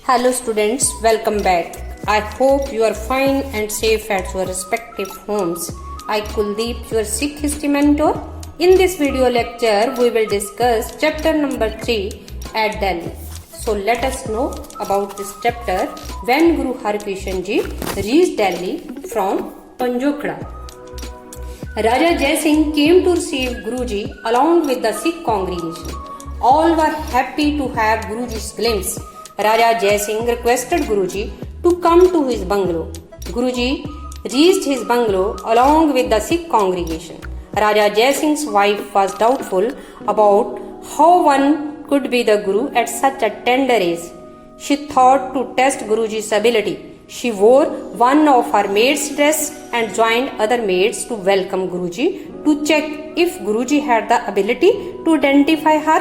Hello students, welcome back. I hope you are fine and safe at your respective homes. I Kuldeep, your Sikh history mentor. In this video lecture, we will discuss chapter number 3 at Delhi. So let us know about this chapter when Guru Harkrishan Ji reached Delhi from Panjokra. Raja Jai Singh came to receive Guruji along with the Sikh congregation. All were happy to have Guruji's glimpse. Raja Jai Singh requested Guruji to come to his bungalow. Guruji reached his bungalow along with the Sikh congregation. Raja Jai Singh's wife was doubtful about how one could be the Guru at such a tender age. She thought to test Guruji's ability. She wore one of her maid's dress and joined other maids to welcome Guruji to check if Guruji had the ability to identify her.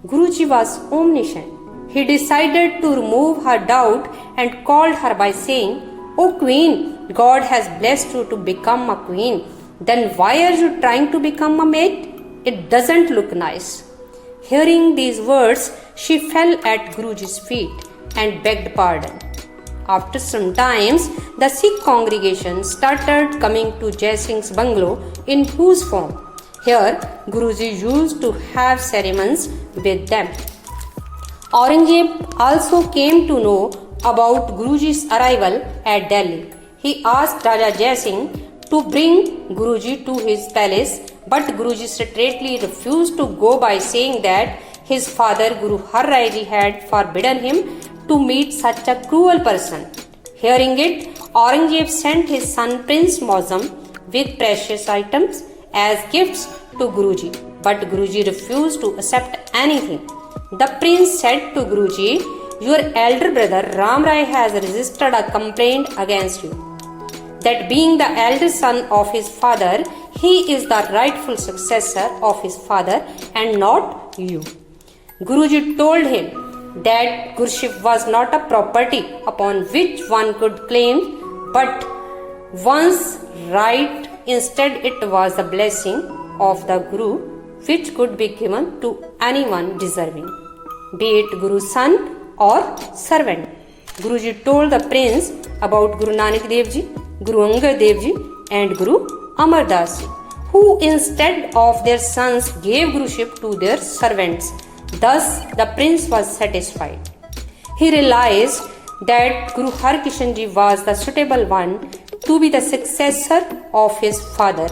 Guruji was omniscient. He decided to remove her doubt and called her by saying, "O Queen, God has blessed you to become a queen. Then why are you trying to become a maid? It doesn't look nice." Hearing these words, she fell at Guruji's feet and begged pardon. After some time, the Sikh congregation started coming to Jai Singh's bungalow in whose form. Here, Guruji used to have ceremonies with them. Aurangzeb also came to know about Guruji's arrival at Delhi. He asked Raja Jai Singh to bring Guruji to his palace, but Guruji straightly refused to go by saying that his father Guru Har Rai Ji had forbidden him to meet such a cruel person. Hearing it, Aurangzeb sent his son Prince Mozam with precious items as gifts to Guruji, but Guruji refused to accept anything. The prince said to Guruji, "Your elder brother Ram Rai has registered a complaint against you, that being the elder son of his father, he is the rightful successor of his father and not you." Guruji told him that Guruship was not a property upon which one could claim, but one's right. Instead, it was the blessing of the Guru which could be given to anyone deserving, be it Guru's son or servant. Guruji told the prince about Guru Nanak Dev Ji, Guru Angad Dev Ji and Guru Amar Das Ji, who instead of their sons gave Guruship to their servants. Thus the prince was satisfied. He realized that Guru Harkrishan Ji was the suitable one to be the successor of his father,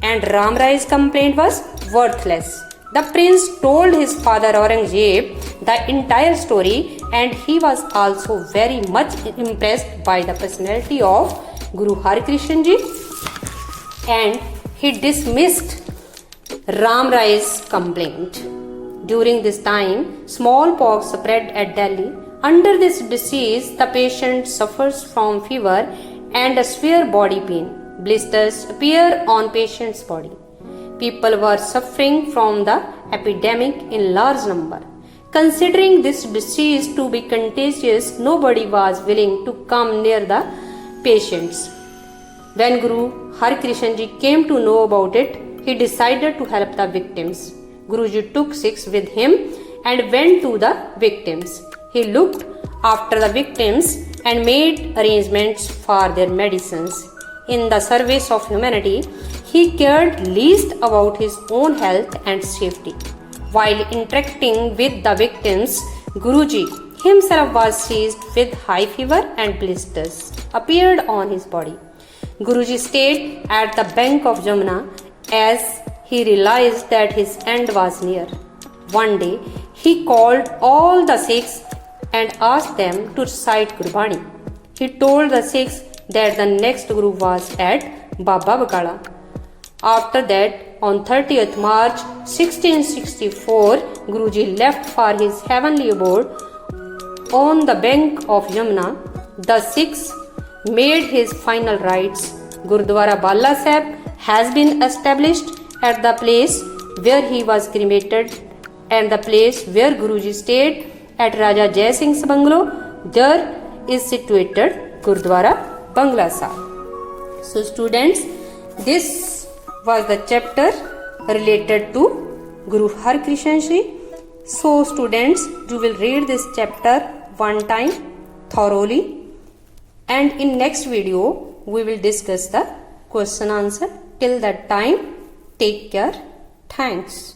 and Ram Rai's complaint was worthless. The prince told his father Aurangzeb the entire story, and he was also very much impressed by the personality of Guru Harkrishan Ji, and he dismissed Ram Rai's complaint. During this time, smallpox spread at Delhi. Under this disease, the patient suffers from fever and a severe body pain. Blisters appear on patient's body. People were suffering from the epidemic in large number. Considering this disease to be contagious, nobody was willing to come near the patients. When Guru Harkrishan Ji came to know about it, he decided to help the victims. Guruji took Sikhs with him and went to the victims. He looked after the victims and made arrangements for their medicines. In the service of humanity, he cared least about his own health and safety. While interacting with the victims, Guruji himself was seized with high fever and blisters appeared on his body. Guruji stayed at the bank of Jamuna as he realized that his end was near. One day, he called all the Sikhs and asked them to recite Gurbani. He told the Sikhs that the next Guru was at Baba Bakala. After that, on 30th March 1664, Guruji left for his heavenly abode on the bank of Yamuna. The Sikhs made his final rites. Gurdwara Bala Sahib has been established at the place where he was cremated, and the place where Guruji stayed at Raja Jai Singh's bungalow, there is situated Gurdwara Bangla Sahib. So students, this was the chapter related to Guru Harkrishan Ji. So students, you will read this chapter one time thoroughly, and in next video we will discuss the question answer. Till that time, take care. Thanks.